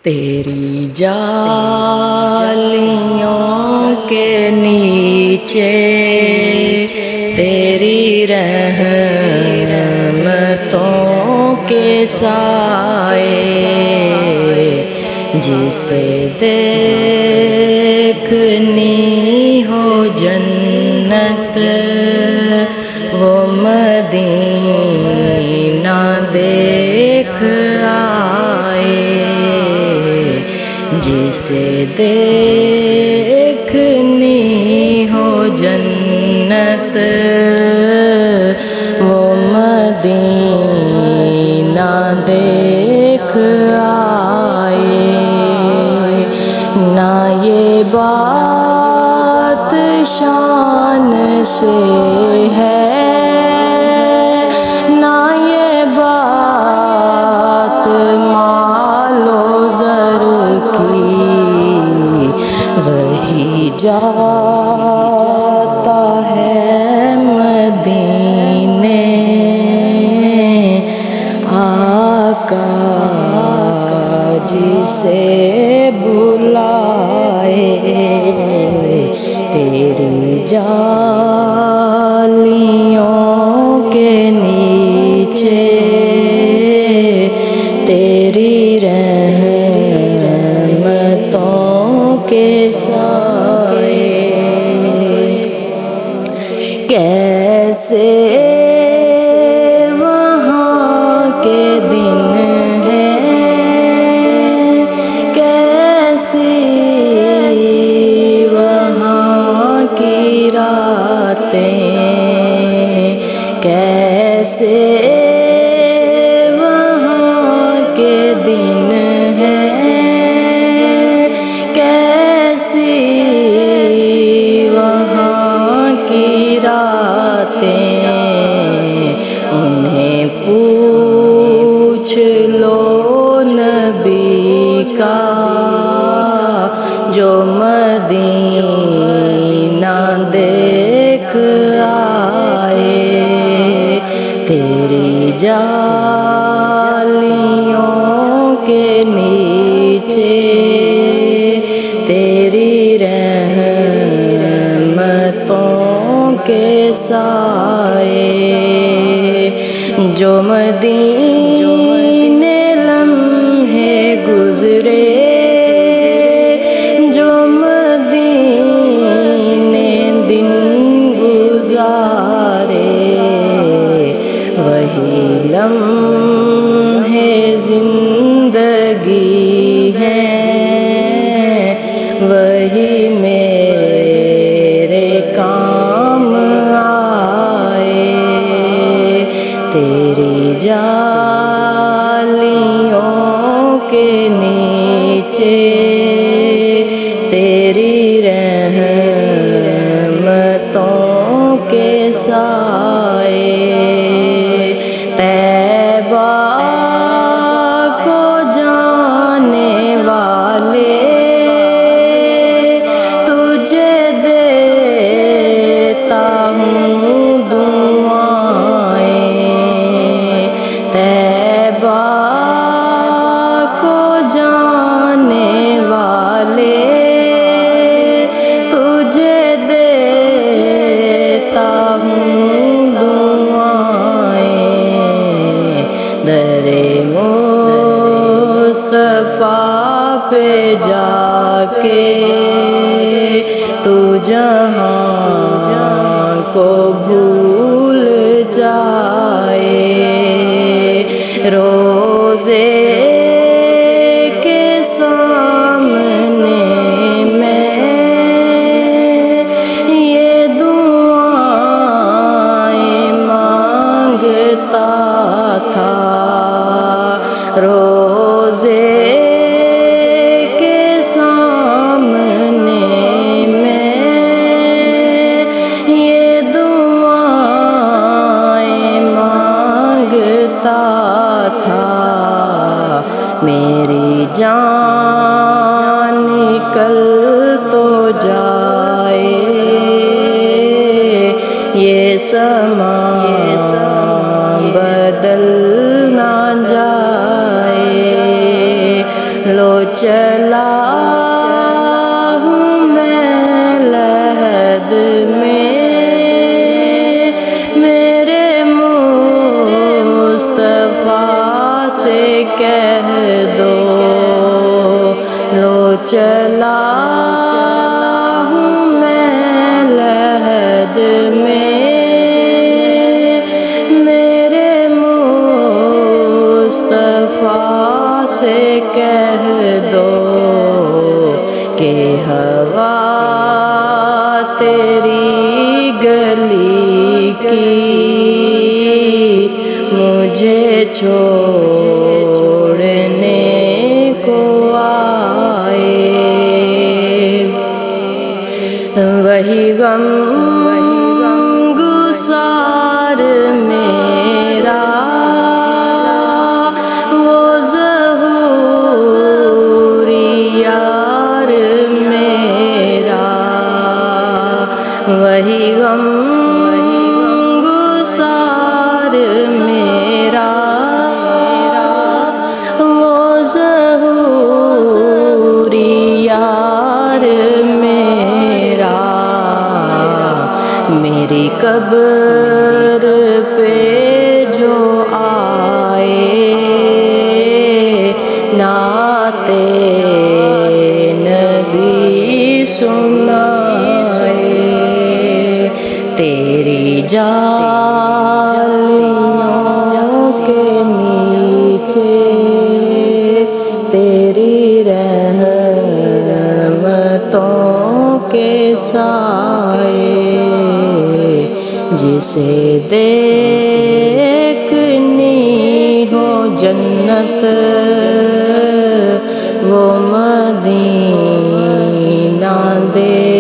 تیری جالیوں کے نیچے تیری رحمتوں کے سائے، جسے دیکھنی ہو جنت وہ مدینہ دیکھ آئے، جسے دیکھنی ہو جنت وہ مدینہ دیکھ آئے۔ نہ یہ بات شان سے ہے، نہ یہ بات مال و زر کی، وہی جاتا ہے مدینے آقا جسے بلائے۔ تیری جالیوں کے نیچے تیری رحمتوں کے سائے، کیسے وہاں کے دن ہیں، کیسی وہاں کی راتیں، کیسے وہاں کے دن ہیں، کیسی وہاں کی راتیں، انہیں پوچھ لو نبی کا جو مدینہ دیکھ آئے۔ تیری جالیوں کے نیچے تیری رحمتوں کے سائے، جو مدینے لمحے گزرے، جو مدینے دن گزارے، وہی لمحے زندگی ہیں، وہی میرے کام آئے۔ تیری جالیوں کے نیچے تیری رحمتوں کے سائے، طیبہ کو جانے والے تجھے دیتا ہوں دعائیں، طیبہ کو جانے والے تجھے دیتا ہوں دعائیں، در مصطفیٰ پہ جا کے تو جہاں کو بھول جائے، روزے کے سامنے میں یہ دعائیں مانگتا تھا، روزے کے سامنے میں یہ دعائیں مانگتا تھا، میری جان نکل تو جائے، یہ سما بدل نہ جائے، لو چلا ہوں میں لحد میں، میرے مصطفیٰ سے کہہ دو لو چلا ہوں میں لحد میں، میرے مصطفیٰ سے کہہ دو کہ ہوا تیری گلی کی مجھے چھوڑنے کو آئے، وہی غم گسار میرا، وہ ظہوری یار میرا، وہی غم گسار میرا، وہ ظہوری یار میرا، میری قبر پہ جو آئے نعت نبی سنائے، تیری جالیوں کے نیچے تیری رحمتوں کے سائے، جسے دیکھنی ہو جنت وہ مدینہ دے